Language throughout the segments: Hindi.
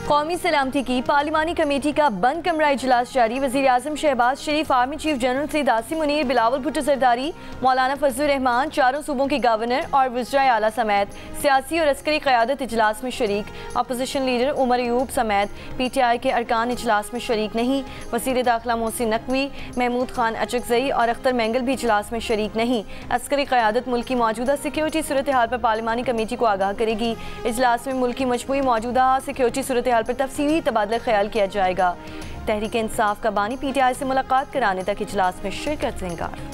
कौमी सलामती की पार्लिमानी कमेटी का बंद कमरा इजलास जारी। वज़ीर-ए-आज़म Shehbaz Sharif, army chief general Syed Asim Munir, Bilawal Bhutto Zardari, Maulana Fazlur Rahman, चारों सूबों के गवर्नर और वज़राए आला समेत सियासी और अस्करी क़यादत इजलास में शरीक। अपोजिशन लीडर उमर अयूब समेत PTI के अरकान इजलास में शरीक नहीं। वज़ीर दाखिला मोहसिन नकवी, महमूद खान अचकज़ई और अख्तर मैंगल भी इजलास में शरीक नहीं। अस्करी क़यादत मुल्क की मौजूदा सिक्योरिटी सूरत हाल पर पार्लिमानी कमेटी को आगाह करेगी। इजलास में मुल्क की मजमूई मौजूदा सिक्योरिटी सूरत हाल पर तफसीली तबादला ख्याल किया जाएगा। तहरीक इंसाफ का बानी PTI से मुलाकात कराने तक इजलास में शिरकत से इंकार।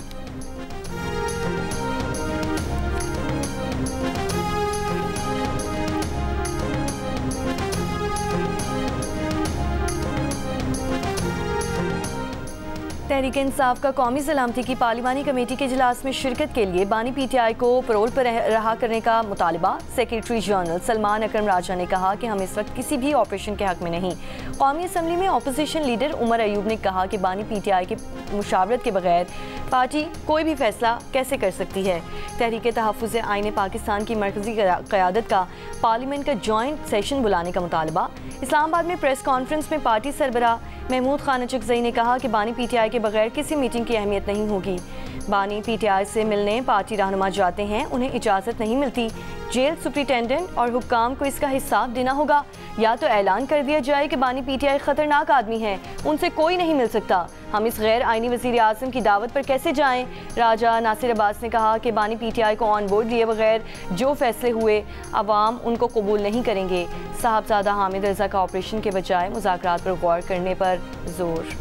तहरीक इंसाफ का कौमी सलामती की पार्लिमानी कमेटी के इजलास में शिरकत के लिए बानी PTI को परोल पर रहा करने का मुतालबा। सेक्रेटरी जनरल सलमान अकरम राजा ने कहा कि हम इस वक्त किसी भी ऑपरेशन के हक में नहीं। कौमी असम्बली में अपोजिशन लीडर उमर अयूब ने कहा कि बानी PTI के मुशावरत के बगैर पार्टी कोई भी फैसला कैसे कर सकती है। तहरीक तहफ़्फ़ुज़ आईन पाकिस्तान की मरकज़ी क़यादत का पार्लियामेंट का जॉइंट सेशन बुलाने का मुतालबा। इस्लामाबाद में प्रेस कॉन्फ्रेंस में पार्टी सरबराह महमूद खान अचकज़ई ने कहा कि बानी PTI के बगैर किसी मीटिंग की अहमियत नहीं होगी। बानी PTI से मिलने पार्टी रहनुमा जाते हैं, उन्हें इजाज़त नहीं मिलती। जेल सुप्रिटेंडेंट और हुक्काम को इसका हिसाब देना होगा। या तो ऐलान कर दिया जाए कि बानी PTI ख़तरनाक आदमी हैं, उनसे कोई नहीं मिल सकता। हम इस गैर आइनी वज़ीर-ए-आज़म की दावत पर कैसे जाएं? राजा नासिर अब्बास ने कहा कि बानी PTI को ऑन बोर्ड लिए बगैर जो फैसले हुए अवाम उनको कबूल नहीं करेंगे। साहबजादा हामिद रज़ा का ऑपरेशन के बजाय मुज़ाकरात पर गौर करने पर जोर।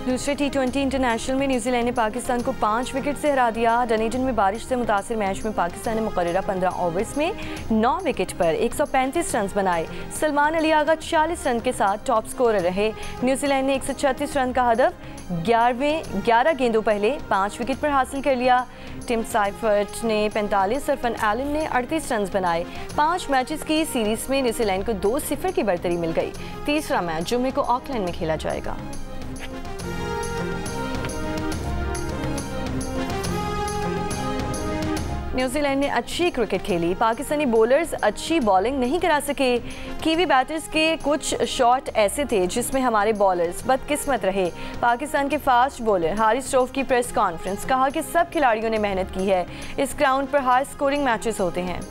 दूसरे T20 इंटरनेशनल में न्यूजीलैंड ने पाकिस्तान को 5 विकेट से हरा दिया। डनेटन में बारिश से मुतासिर मैच में पाकिस्तान ने मुकर्ररा 15 ओवर्स में 9 विकेट पर 135 रन बनाए। सलमान अली आगा 40 रन के साथ टॉप स्कोरर रहे। न्यूजीलैंड ने 136 रन का हदफ 11 गेंदों पहले 5 विकेट पर हासिल कर लिया। टिम साइफर्ट ने 45 और फन एलन ने 38 रन बनाए। 5 मैचेस की सीरीज में न्यूजीलैंड को 2-0 की बढ़तरी मिल गई। तीसरा मैच जुम्मे को ऑकलैंड में खेला जाएगा। न्यूजीलैंड ने अच्छी क्रिकेट खेली। पाकिस्तानी बॉलर्स अच्छी बॉलिंग नहीं करा सके। कीवी बैटर्स के कुछ शॉट ऐसे थे जिसमें हमारे बॉलर्स बदकिस्मत रहे। पाकिस्तान के फास्ट बॉलर हारिस रऊफ की प्रेस कॉन्फ्रेंस, कहा कि सब खिलाड़ियों ने मेहनत की है। इस ग्राउंड पर हाई स्कोरिंग मैचेस होते हैं।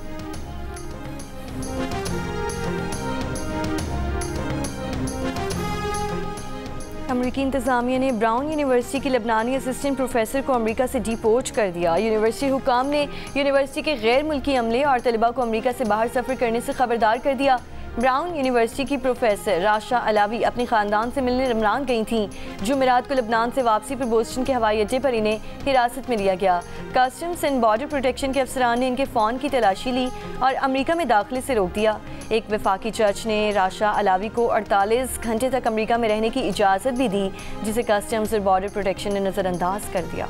अमरीकी इंतज़ामिया ने ब्राउन यूनिवर्सिटी की लबनानी असिस्टेंट प्रोफेसर को अमरीका से डिपोर्ट कर दिया। यूनिवर्सिटी हुकाम ने यूनिवर्सिटी के गैर मुल्की अमले और तलबा को अमरीका से बाहर सफ़र करने से खबरदार कर दिया। ब्राउन यूनिवर्सिटी की प्रोफेसर राशा अलावी अपने ख़ानदान से मिलने लबनान गई थीं। जुमेरात को लबनान से वापसी पर बोस्टन के हवाई अड्डे पर इन्हें हिरासत में लिया गया। कस्टम्स एंड बॉर्डर प्रोटेक्शन के अफसरान ने इनके फ़ोन की तलाशी ली और अमरीका में दाखिले से रोक दिया। एक वफाकी जज ने राशा अलावी को 48 घंटे तक अमरीका में रहने की इजाज़त भी दी, जिसे कस्टम्स और बॉर्डर प्रोटेक्शन ने नज़रअंदाज कर दिया।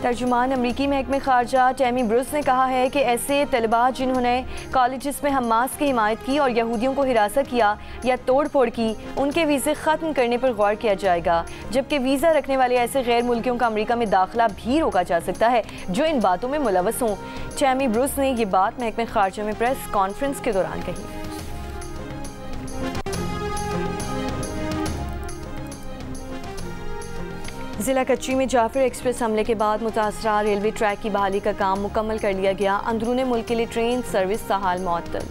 तर्जुमान अमरीकी महकमे खारजा टैमी ब्रूस ने कहा है कि ऐसे तलबा जिन्होंने कॉलेजेस में हमास की हिमायत की और यहूदियों को हिरासत किया या तोड़ फोड़ की, उनके वीज़े ख़त्म करने पर गौर किया जाएगा। जबकि वीज़ा रखने वाले ऐसे गैर मुल्कियों का अमरीका में दाखिला भी रोका जा सकता है जो इन बातों में मुलव्वस हों। टैमी ब्रूस ने ये बात महकमे खारजा में प्रेस कॉन्फ्रेंस के दौरान कही। ज़िला कच्ची में जाफर एक्सप्रेस हमले के बाद मुतासरा रेलवे ट्रैक की बहाली का काम मुकम्मल कर लिया गया। अंदरूने मुल्क के लिए ट्रेन सर्विस ताहाल मुअत्तल।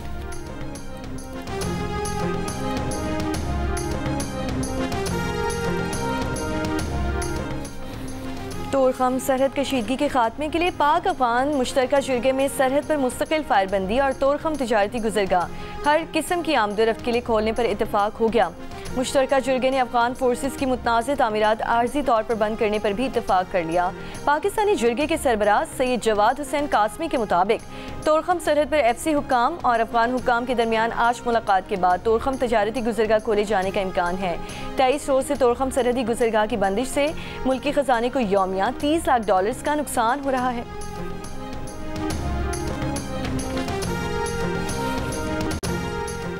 तोरखम सरहद कशीदगी के खात्मे के लिए पाक अफगान मुश्तरका जुर्गे में सरहद पर मुस्तकिल फायरबंदी और तोरखम तिजारती गुजरगाह हर किस्म की आमदोरफ्त के लिए खोलने पर इतफाक हो गया। मुश्तरका जुर्गे ने अफगान फोर्सेस की मुतनाज़ तामीरात आर्जी तौर पर बंद करने पर भी इत्तफाक कर लिया। पाकिस्तानी जुर्गे के सरबराह सैयद जवाद हुसैन कासमी के मुताबिक तोरखम सरहद पर FC हुक्काम और अफगान हुक्काम के दरमियान आज मुलाकात के बाद तोरखम तजारती गुजरगाह खोले जाने का इम्कान है। 23 रोज से तोरखम सरहदी गुजरगाह की बंदिश से मुल्की खजाने को यौमिया $30 लाख का नुकसान हो रहा है।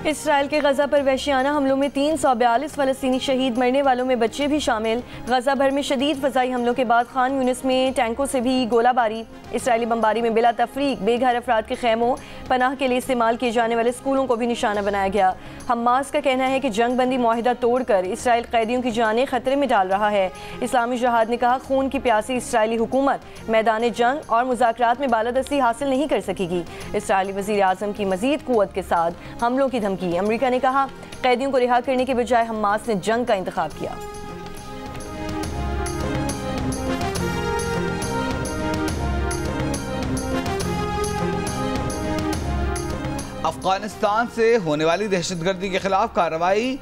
इसराइल के गजा पर वहशियाना हमलों में 342 फ़लस्तीनी शहीद, मरने वालों में बच्चे भी शामिल। गजा भर में शदीद फ़ज़ाई हमलों के बाद खान यूनिस में टैंकों से भी गोलाबारी। इसराइली बमबारी में बिला तफरीक बेघर अफराद के खैमों, पनाह के लिए इस्तेमाल किए जाने वाले स्कूलों को भी निशाना बनाया गया। हमास का कहना है कि जंग बंदी मुआहिदा तोड़कर इसराइल कैदियों की जानें खतरे में डाल रहा है। इस्लामी जहाद ने कहा, खून की प्यासी इसराइली हुकूमत मैदान जंग और मुज़ाकरात में बालादस्ती हासिल नहीं कर सकेगी। इसराइली वज़ीर आज़म की मज़ीद क़ुव्वत के साथ हमलों की धमकी। अमेरिका ने कहा, कैदियों को रिहा करने के बजाय हमास ने जंग का इंतखाब किया। अफगानिस्तान से होने वाली दहशतगर्दी के खिलाफ कार्रवाई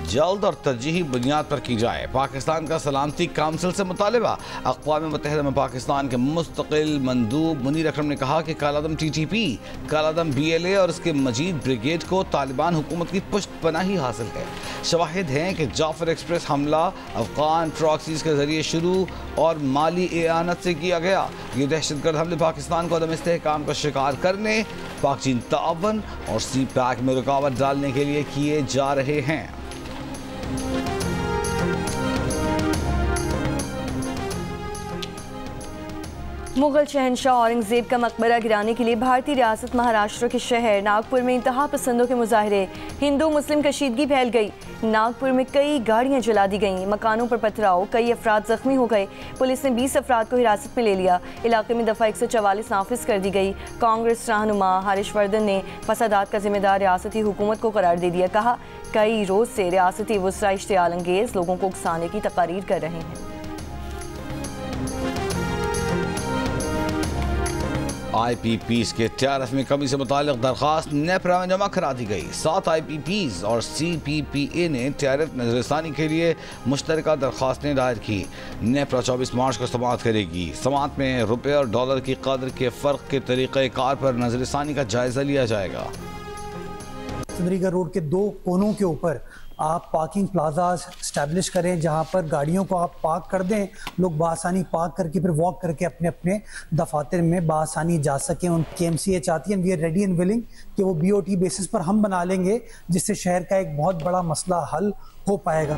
जल्द और तरजीही बुनियाद पर की जाए। पाकिस्तान का सलामती काउंसिल से मुतालबा। अक़वाम मुत्तहिदा में पाकिस्तान के मुस्तकिल मंदूब मुनीर अकरम ने कहा कि कालादम TTP, कालादम BLA और उसके मजीद ब्रिगेड को तालिबान हुकूमत की पुष्टपनाही हासिल है। शवाहिद हैं कि जाफर एक्सप्रेस हमला अफगान प्रॉक्सीज के जरिए शुरू और माली एआनत से किया गया। ये दहशतगर्द हमले पाकिस्तान को अदम इस्तेहकाम का शिकार करने, पाक चीन ताअवन और CPAC में रुकावट डालने के लिए किए जा रहे हैं। मुगल शहनशाह औरंगजेब का मकबरा गिराने के लिए भारतीय रियासत महाराष्ट्र के शहर नागपुर में इंतहा पसंदों के मुजाहरे, हिंदू मुस्लिम कशीदगी फैल गई। नागपुर में कई गाड़ियां जला दी गईं, मकानों पर पथराव, कई अफराद जख्मी हो गए। पुलिस ने 20 अफराद को हिरासत में ले लिया। इलाके में दफ़ा 144 नाफिज कर दी गई। कांग्रेस रहनुमा हर्षवर्धन ने फसादात का जिम्मेदार रियासती हुकूमत को करार दे दिया। कहा, कई रोज से रियासती वज़रा इश्तियाल अंगेज लोगों को उकसाने की तकारीर कर रहे हैं। IPPs के TRF में कमी से मुतालिक दरख्वास्त नेपरा में जमा करा दी गई। 7 IPPs और CPPA ने TRF नजरसानी के लिए मुश्तरका दरख्वास्तें दायर की। नेपरा 24 मार्च को समाअत करेगी। समाअत में रुपये और डॉलर की कदर के फ़र्क के तरीक़ेकार पर नजरसानी का जायज़ा लिया जाएगा। चंद्रीगढ़ रोड के 2 कोनों के ऊपर आप पार्किंग प्लाजा स्टैब्लिश करें, जहां पर गाड़ियों को आप पार्क कर दें, लोग बासानी पार्क करके फिर वॉक करके अपने अपने दफातर में बासानी जा सकें। उन KMCA चाहती है, we are ready and willing कि वो BOT बेसिस पर हम बना लेंगे, जिससे शहर का एक बहुत बड़ा मसला हल हो पाएगा।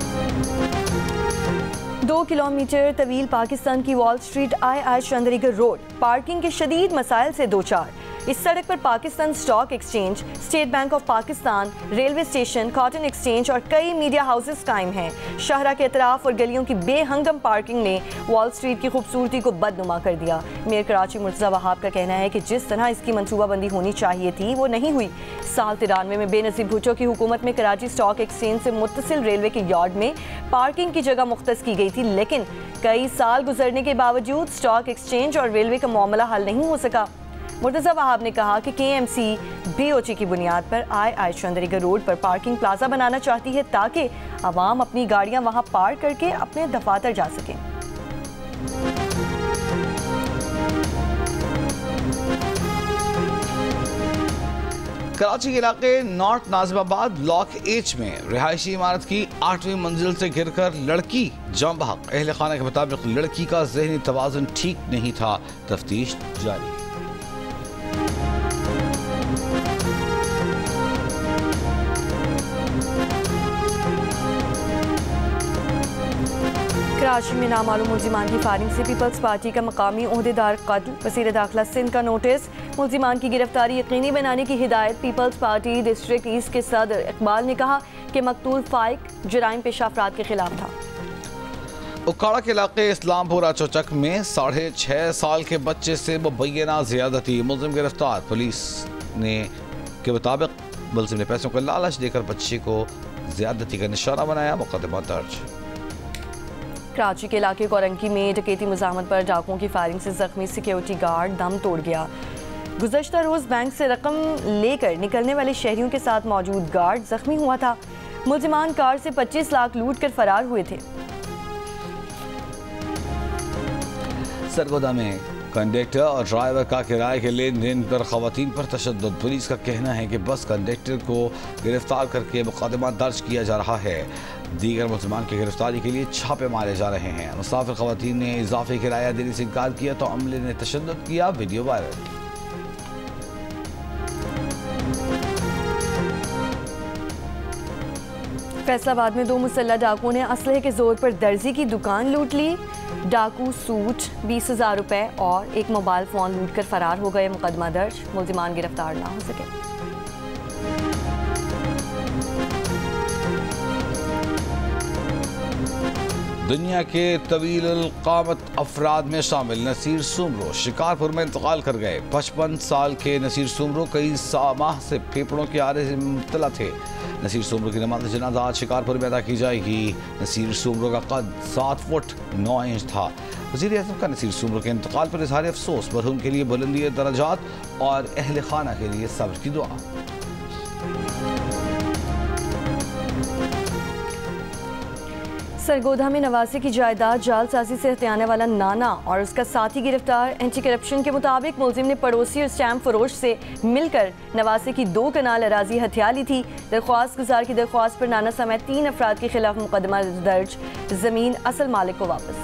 2 किलोमीटर तवील पाकिस्तान की wall street II Chandigarh road parking के शदीद मसाइल से दो चार। इस सड़क पर Pakistan stock exchange, state bank of Pakistan, railway station, cotton exchange और कई मीडिया हाउसेस कायम हैं। शहरा के अतराफ और गलियों की बेहंगम पार्किंग ने वॉल स्ट्रीट की खूबसूरती को बदनुमा कर दिया। मेयर कराची मुर्तज़ा वहाब का कहना है कि जिस तरह इसकी मनसूबाबंदी होनी चाहिए थी वो नहीं हुई। साल 93 में बेनज़ीर भुट्टो की हुकूमत में कराची स्टॉक एक्सचेंज से मुत्तसिल रेलवे के यार्ड में पार्किंग की जगह मुख्तस की गई थी, लेकिन कई साल गुजरने के बावजूद स्टॉक एक्सचेंज और रेलवे का मामला हल नहीं हो सका। मुर्तज़ा वहाब ने कहा कि KMC BOT की बुनियाद पर II चंद्रीगढ़ रोड पर पार्किंग प्लाजा बनाना चाहती है ताकि आवाम अपनी गाड़ियां वहां पार्क करके अपने दफातर जा सकें। कराची के इलाके नॉर्थ नाजिमाबाद ब्लॉक H में रिहायशी इमारत की 8वीं मंजिल से गिरकर लड़की जान बहक। अहले खाना के मुताबिक लड़की का ज़हनी तवाज़ुन ठीक नहीं था। तफ्तीश जारी। कराची में नामालूम मुल्जिमान की फायरिंग से पीपल्स पार्टी का मकामी ओहदेदार कत्ल, वज़ीर दाखिला सिंध का नोटिस। मुल्जिमान की गिरफ्तारी यकीनी बनाने की हिदायत। पीपल्स पार्टी डिस्ट्रिक्ट ईस्ट के सदर इकबाल ने कहा कि मकतूल फाइक जराइम पेशा अफराद के खिलाफ था। उकाड़ा के इलाके इस्लामपुरा चौचक में 6.5 साल के बच्चे से मुबैना ज़्यादती, मुल्जिम गिरफ्तार। पुलिस ने के मुताबिक मुल्जिम ने पैसों का लालच देकर बच्चे को ज़्यादती का निशाना बनाया। मुकदमा दर्ज। कराची के इलाके कोरंकी में डकैती मुज़ाहमत पर डाकुओं की फायरिंग से जख्मी सिक्योरिटी गार्ड दम तोड़ गया। गुज़श्ता रोज़ बैंक से रकम लेकर निकलने वाले शहरियों के साथ मौजूद गार्ड जख्मी हुआ था। मुलजिमान कार से 25 लाख लूट कर फरार हुए थे। सरगोदा में कंडक्टर और ड्राइवर का किराए के लेन देन पर खवातीन पर तशद्दुद। पुलिस का कहना है कि बस कंडक्टर को गिरफ्तार करके मुकदमा दर्ज किया जा रहा है। दीगर मुसलमान की गिरफ्तारी के लिए छापे मारे जा रहे हैं। मुसाफिर खवातीन ने इजाफी किराया देने से इनकार किया तो अमले ने तशद्दुद किया। Video viral. फैसलाबाद में 2 मुसल्लह डाकुओं ने असलहे के जोर पर दर्जी की दुकान लूट ली। डाकू सूट 20,000 रुपए और एक मोबाइल फ़ोन लूट कर फरार हो गए। मुकदमा दर्ज, मुलजिमान गिरफ्तार ना हो सके। दुनिया के तवील क़ामत अफराद में शामिल नसीर सुमरो शिकारपुर में इंतकाल कर गए। 55 साल के नसीर सुमरो कई माह से फेफड़ों के आरे में मुब्तला थे। नसीर सुमरो की नमाज़ जनाज़ा आज शिकारपुर में अदा की जाएगी। नसीर सुमरो का कद 7 फुट 9 इंच था। वज़ीर आज़म का नसीर सुमरो के इंतकाल पर इज़हार अफसोस। मरहूम के लिए बुलंदी दर्जात और अहल खाना के लिए सब्र की दुआ। सरगोधा में नवासे की जायदाद जालसाजी से हथियाने वाला नाना और उसका साथी गिरफ्तार। एंटी करप्शन के मुताबिक मुलजिम ने पड़ोसी और स्टैम्प फरोश से मिलकर नवासे की 2 कनाल अराजी हथिया ली थी। दरख्वास्त गुजार की दरख्वास्त पर नाना समेत 3 अफराद के खिलाफ मुकदमा दर्ज। जमीन असल मालिक को वापस।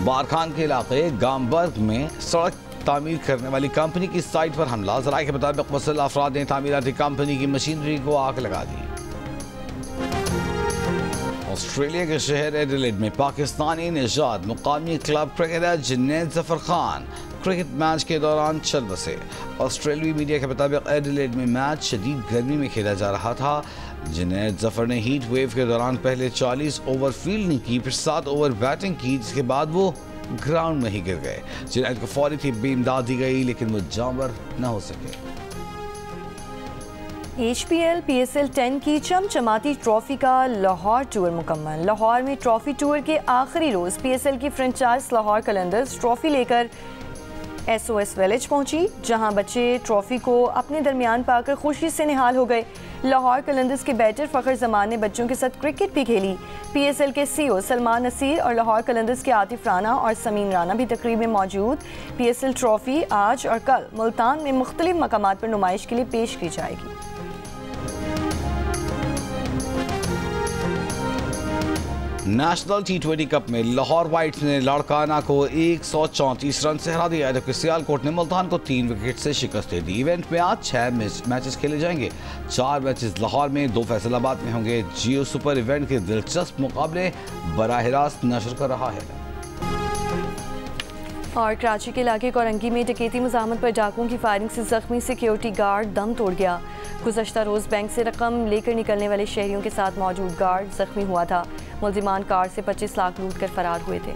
बारखान के इलाके गामबर्ग में सड़क तामीर करने वाली कंपनी की साइट पर हमला। ज़राए के मुताबिक मुसल्लह अफराद ने तामीराती कंपनी की मशीनरी को आग लगा दी। ऑस्ट्रेलिया के शहर एडिलेड में पाकिस्तानी निजात मुकामी club cricketer Junaid Zafar Khan cricket match के दौरान चल बसे। ऑस्ट्रेलियाई मीडिया के मुताबिक एडिलेड में मैच शदीद गर्मी में खेला जा रहा था। जुनैद जफर ने हीट वेव के दौरान पहले 40 ओवर फील्डिंग की, फिर 7 ओवर बैटिंग की, जिसके बाद वो ग्राउंड में ही गिर गए। जुनैद को फौरी तिब्बी इमदाद दी गई लेकिन वो जांवर न हो सके। HPL PSL 10 की चमचमाती ट्रॉफी का लाहौर टूर मुकम्मल। लाहौर में ट्रॉफी टूर के आखिरी रोज PSL की फ्रेंचाइज लाहौर कलंदर्स ट्रॉफी लेकर SOS विलेज पहुंची, जहां बच्चे ट्रॉफी को अपने दरमियान पाकर खुशी से निहाल हो गए। लाहौर कलंदर्स के बैटर फ़खर जमान ने बच्चों के साथ क्रिकेट भी खेली। PSL के CEO सलमान नसीर और लाहौर कलंदर्स के आतिफ राना और समीन राना भी तकरीब में मौजूद। PSL ट्रॉफी आज और कल मुल्तान में मुख्तलिफ मकामात पर नुमाइश के लिए पेश की जाएगी। नेशनल T20 कप में लाहौर वाइट्स ने लाड़काना को 134 रन से हरा दिया, जबकि सियालकोट ने मुल्तान को 3 विकेट से शिकस्त दे दी। इवेंट में आज 6 मैचेस खेले जाएंगे। 4 मैचेस लाहौर में, 2 फैसलाबाद में होंगे। जियो सुपर इवेंट के दिलचस्प मुकाबले बराह रास्त नशर कर रहा है। और कराची के इलाके कोरंगी में डकैती मुज़ाहमत पर डाकुओं की फायरिंग से जख्मी सिक्योरिटी गार्ड दम तोड़ गया। गुज़श्ता रोज़ बैंक से रकम लेकर निकलने वाले शहरियों के साथ मौजूद गार्ड जख्मी हुआ था। मुलजिमान कार से 25 लाख लूट कर फरार हुए थे।